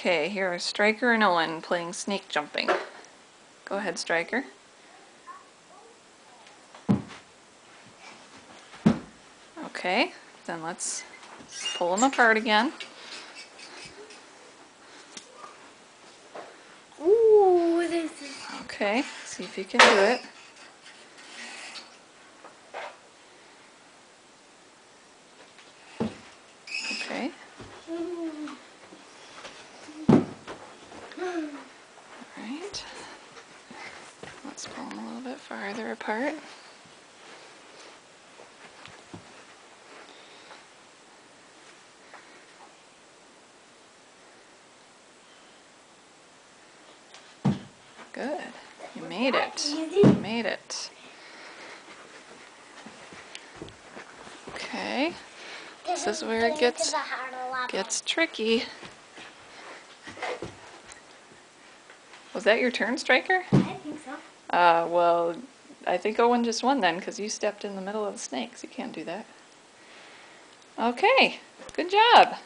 Okay, here are Striker and Owen playing snake jumping. Go ahead, Striker. Okay, then let's pull them apart again. Ooh, this is... Okay, see if you can do it. Okay. Alright. Let's pull them a little bit farther apart. Good. You made it. You made it. Okay. This is where it gets tricky. Was that your turn, Striker? I think so. Well, I think Owen just won then because you stepped in the middle of the snakes. You can't do that. Okay. Good job.